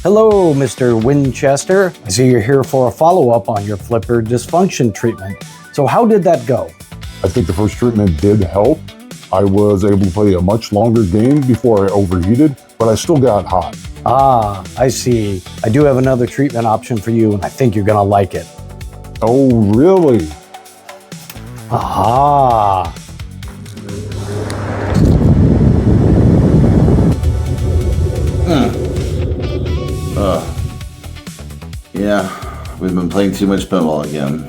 Hello, Mr. Winchester. I see you're here for a follow-up on your flipper dysfunction treatment. So how did that go? I think the first treatment did help. I was able to play a much longer game before I overheated, but I still got hot. Ah, I see. I do have another treatment option for you, and I think you're gonna like it. Oh, really? Aha! Yeah, we've been playing too much pinball again.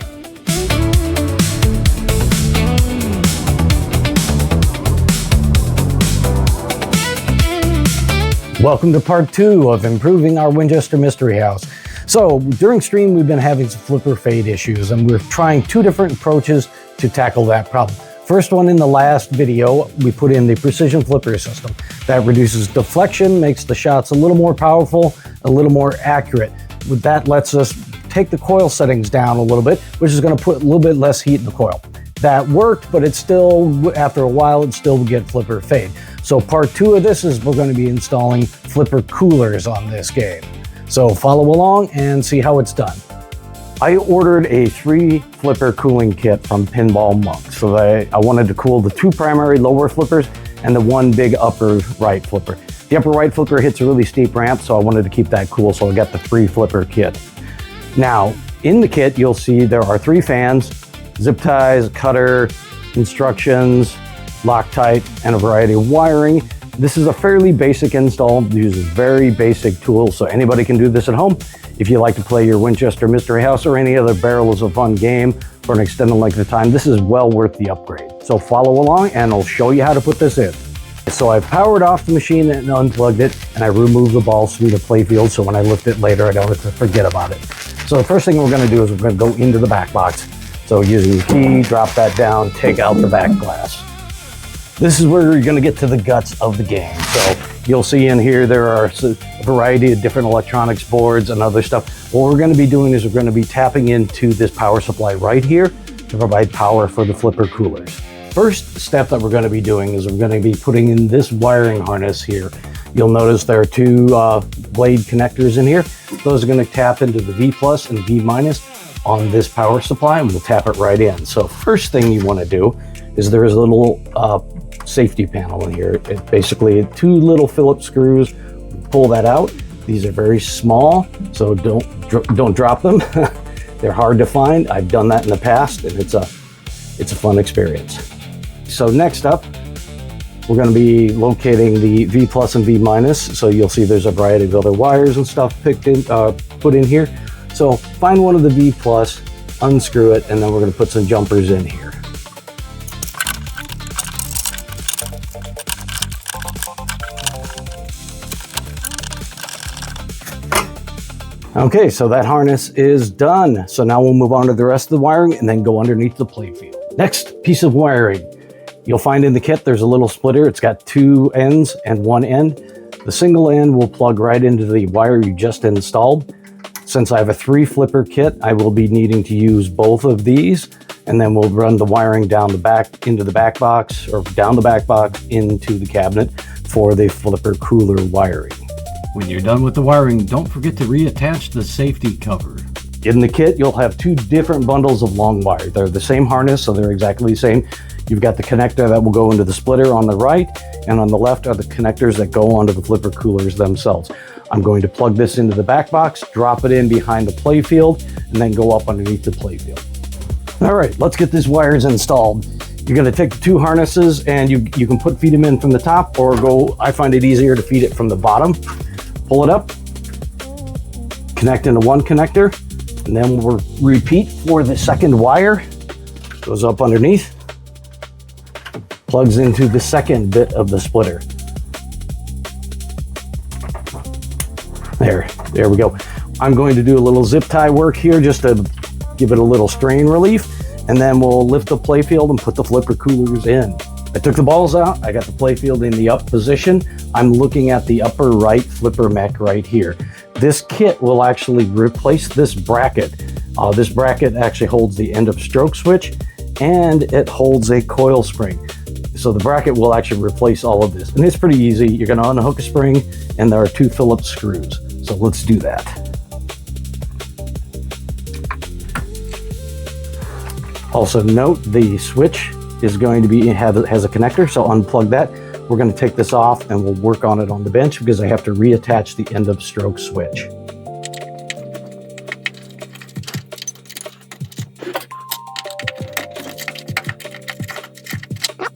Welcome to part 2 of improving our Winchester Mystery House. So during stream, we've been having some flipper fade issues, and we're trying 2 different approaches to tackle that problem. First one, in the last video, we put in the precision flipper system. That reduces deflection, makes the shots a little more powerful, a little more accurate. With that, lets us take the coil settings down a little bit, which is going to put a little bit less heat in the coil. That worked, but it's still, after a while, it still would get flipper fade. So part 2 of this is we're going to be installing flipper coolers on this game. So follow along and see how it's done. I ordered a 3 flipper cooling kit from Pinball Monk. So I wanted to cool the 2 primary lower flippers and the 1 big upper right flipper. The upper right flipper hits a really steep ramp, so I wanted to keep that cool, so I got the 3 flipper kit. Now, in the kit, you'll see there are 3 fans, zip ties, cutter, instructions, Loctite, and a variety of wiring. This is a fairly basic install, it uses very basic tools, so anybody can do this at home. If you like to play your Winchester Mystery House or any other barrels of fun game for an extended length of time, this is well worth the upgrade. So follow along and I'll show you how to put this in. So I've powered off the machine and unplugged it, and I removed the balls from the playfield, so when I lift it later, I don't have to forget about it. So the first thing we're gonna do is we're gonna go into the back box. So using the key, drop that down, take out the back glass. This is where you're gonna get to the guts of the game. So you'll see in here, there are a variety of different electronics boards and other stuff. What we're gonna be doing is we're gonna be tapping into this power supply right here to provide power for the flipper coolers. First step that we're going to be doing is we're going to be putting in this wiring harness here. You'll notice there are 2 blade connectors in here. Those are going to tap into the V plus and V minus on this power supply, and we'll tap it right in. So first thing you want to do is there is a little safety panel in here. It basically 2 little Phillips screws. Pull that out. These are very small, so don't drop them. They're hard to find. I've done that in the past, and it's a fun experience. So next up, we're going to be locating the V plus and V minus. So you'll see there's a variety of other wires and stuff put in here. So find one of the V plus, unscrew it, and then we're going to put some jumpers in here. Okay, so that harness is done. So now we'll move on to the rest of the wiring and then go underneath the playfield. Next piece of wiring. You'll find in the kit there's a little splitter. It's got 2 ends and 1 end. The single end will plug right into the wire you just installed. Since I have a 3 flipper kit, I will be needing to use both of these, and then we'll run the wiring down the back into the back box, or down the back box into the cabinet for the flipper cooler wiring. When you're done with the wiring, don't forget to reattach the safety cover. In the kit, you'll have 2 different bundles of long wire. They're the same harness, so they're exactly the same. You've got the connector that will go into the splitter on the right, and on the left are the connectors that go onto the flipper coolers themselves. I'm going to plug this into the back box, drop it in behind the playfield, and then go up underneath the playfield. All right, let's get these wires installed. You're going to take the 2 harnesses, and you can feed them in from the top, or I find it easier to feed it from the bottom. Pull it up, connect into 1 connector, and then we'll repeat for the second wire. Goes up underneath, plugs into the second bit of the splitter. There we go. I'm going to do a little zip tie work here just to give it a little strain relief, and then we'll lift the playfield and put the flipper coolers in. I took the balls out, I got the playfield in the up position. I'm looking at the upper right flipper mech right here. This kit will actually replace this bracket. This bracket actually holds the end of stroke switch, and it holds a coil spring. So the bracket will actually replace all of this. And it's pretty easy. You're gonna unhook a spring, and there are 2 Phillips screws. So let's do that. Also note the switch is going to be has a connector, so unplug that. We're going to take this off and we'll work on it on the bench because I have to reattach the end of stroke switch.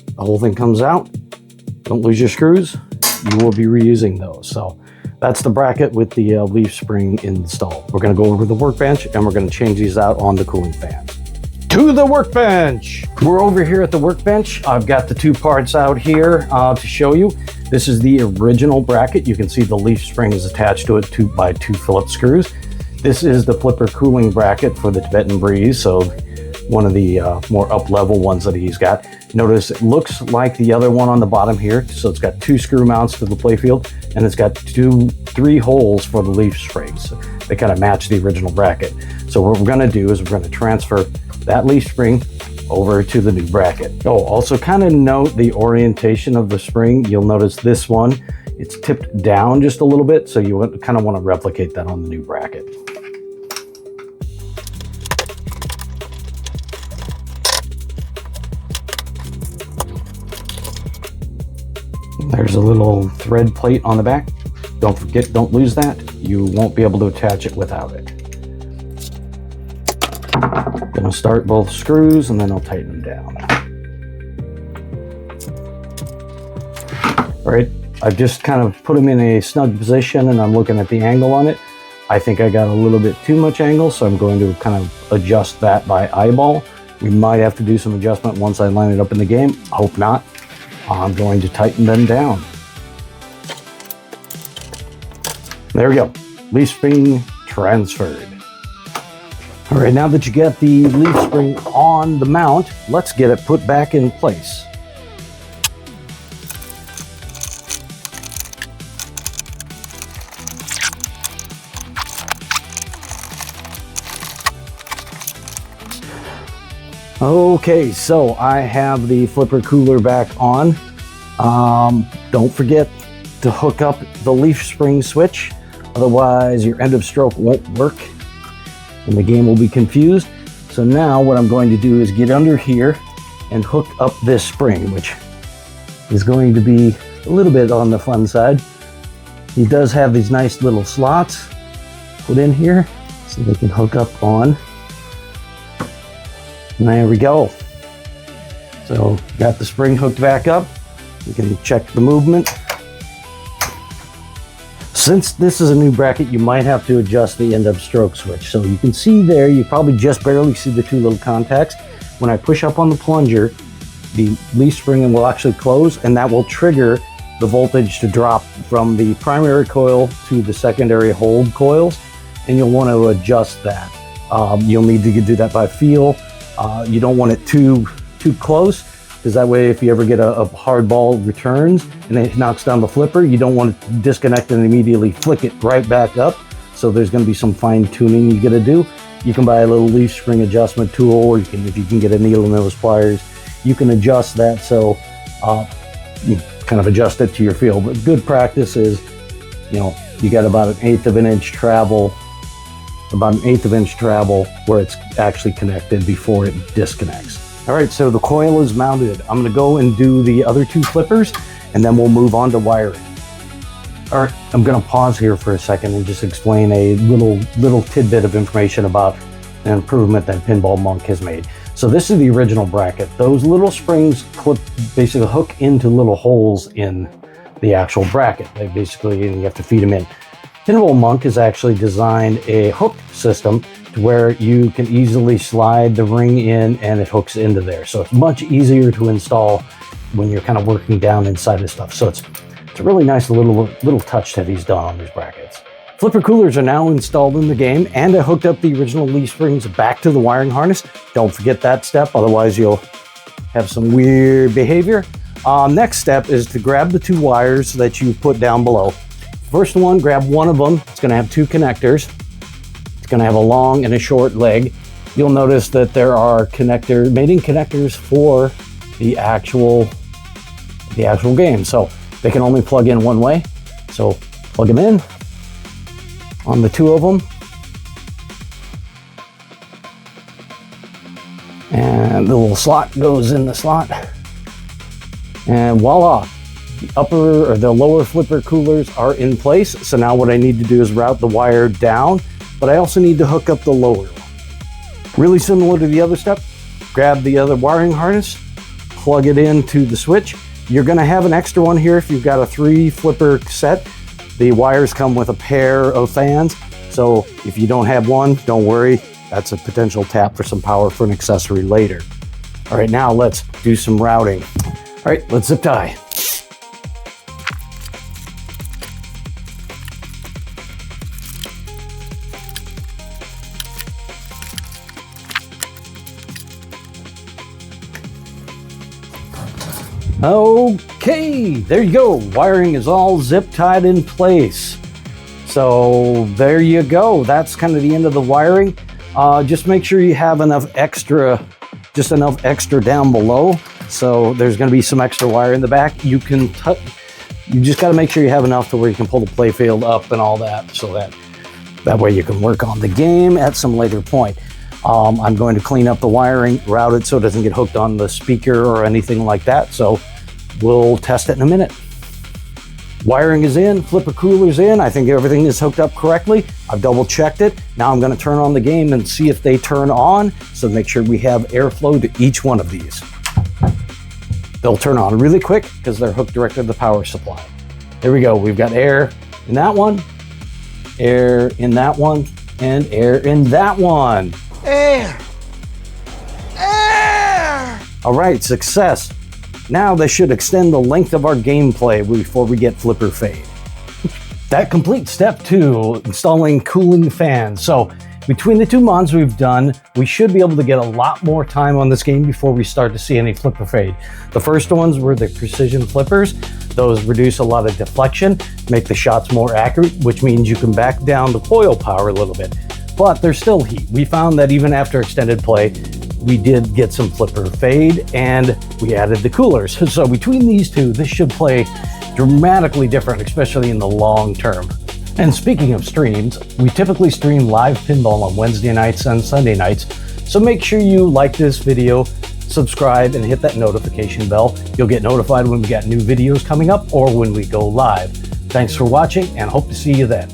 The whole thing comes out. Don't lose your screws. You will be reusing those. So that's the bracket with the leaf spring installed. We're going to go over the workbench and we're going to change these out on the cooling fans. To the workbench. We're over here at the workbench. I've got the two parts out here to show you. This is the original bracket. You can see the leaf spring is attached to it by two Phillips screws. This is the flipper cooling bracket for the Tibetan Breeze, so one of the more up-level ones that he's got. Notice it looks like the other one on the bottom here, so it's got two screw mounts to the playfield, and it's got three holes for the leaf springs. They kind of match the original bracket. So what we're going to do is we're going to transfer that leaf spring over to the new bracket. Oh, also kind of note the orientation of the spring. You'll notice this one, it's tipped down just a little bit, so you kind of want to replicate that on the new bracket. There's a little thread plate on the back. Don't forget, don't lose that. You won't be able to attach it without it. Gonna start both screws and then I'll tighten them down. All right, I've just kind of put them in a snug position and I'm looking at the angle on it. I think I got a little bit too much angle, so I'm going to kind of adjust that by eyeball. We might have to do some adjustment once I line it up in the game. I hope not. I'm going to tighten them down. There we go. Leaf spring transferred. All right, now that you get the leaf spring on the mount, let's get it put back in place. Okay, so I have the flipper cooler back on. Don't forget to hook up the leaf spring switch, otherwise your end of stroke won't work and the game will be confused. So now what I'm going to do is get under here and hook up this spring, which is going to be a little bit on the fun side. He does have these nice little slots put in here so they can hook up on. And there we go. So got the spring hooked back up. You can check the movement. Since this is a new bracket, you might have to adjust the end of stroke switch. So you can see there, you probably just barely see the two little contacts. When I push up on the plunger, the leaf spring will actually close, and that will trigger the voltage to drop from the primary coil to the secondary hold coils, and you'll want to adjust that. You'll need to do that by feel. You don't want it too close, because that way if you ever get a hard ball returns and it knocks down the flipper, you don't want to disconnect and immediately flick it right back up. So there's going to be some fine tuning you got to do. You can buy a little leaf spring adjustment tool, or if you can get a needle and nose pliers, you can adjust that. So you kind of adjust it to your feel. But good practice is, you got about an 1/8 of an inch travel, where it's actually connected before it disconnects. All right, so the coil is mounted. I'm gonna go and do the other two flippers, and then we'll move on to wiring. All right, I'm gonna pause here for a second and just explain a little tidbit of information about an improvement that Pinball Monk has made. So this is the original bracket. Those little springs basically hook into little holes in the actual bracket. You have to feed them in. Pinball Monk has actually designed a hook system to where you can easily slide the ring in and it hooks into there. So it's much easier to install when you're kind of working down inside the stuff. So it's a really nice little touch that he's done on these brackets. Flipper coolers are now installed in the game, and I hooked up the original leaf springs back to the wiring harness. Don't forget that step, otherwise you'll have some weird behavior. Next step is to grab the two wires that you put down below. First one, grab one of them. It's going to have two connectors. It's going to have a long and a short leg. You'll notice that there are mating connectors for the actual game. So they can only plug in one way. So plug them in, on the two of them. And the little slot goes in the slot. And voila, the upper or the lower flipper coolers are in place. So now what I need to do is route the wire down, but I also need to hook up the lower one. Really similar to the other step. Grab the other wiring harness, plug it into the switch. You're gonna have an extra one here if you've got a 3 flipper set. The wires come with a pair of fans. So if you don't have one, don't worry. That's a potential tap for some power for an accessory later. All right, now let's do some routing. All right, let's zip tie. Okay, there you go. Wiring is all zip tied in place. So there you go. That's kind of the end of the wiring. Just make sure you have enough extra, just enough extra down below. So there's going to be some extra wire in the back. You just got to make sure you have enough to where you can pull the play field up and all that, so that way you can work on the game at some later point. I'm going to clean up the wiring, route it so it doesn't get hooked on the speaker or anything like that. So we'll test it in a minute. Wiring is in, flipper cooler's in. I think everything is hooked up correctly. I've double checked it. Now I'm going to turn on the game and see if they turn on. So make sure we have airflow to each one of these. They'll turn on really quick because they're hooked directly to the power supply. There we go. We've got air in that one, air in that one, and air in that one. Air! Air! All right, success. Now this should extend the length of our gameplay before we get flipper fade. That completes step 2, installing cooling fans. So between the 2 mods we've done, we should be able to get a lot more time on this game before we start to see any flipper fade. The first ones were the precision flippers. Those reduce a lot of deflection, make the shots more accurate, which means you can back down the coil power a little bit. But there's still heat. We found that even after extended play, we did get some flipper fade, and we added the coolers. So between these two, this should play dramatically different, especially in the long term. And speaking of streams, we typically stream live pinball on Wednesday nights and Sunday nights. So make sure you like this video, subscribe, and hit that notification bell. You'll get notified when we got new videos coming up or when we go live. Thanks for watching, and hope to see you then.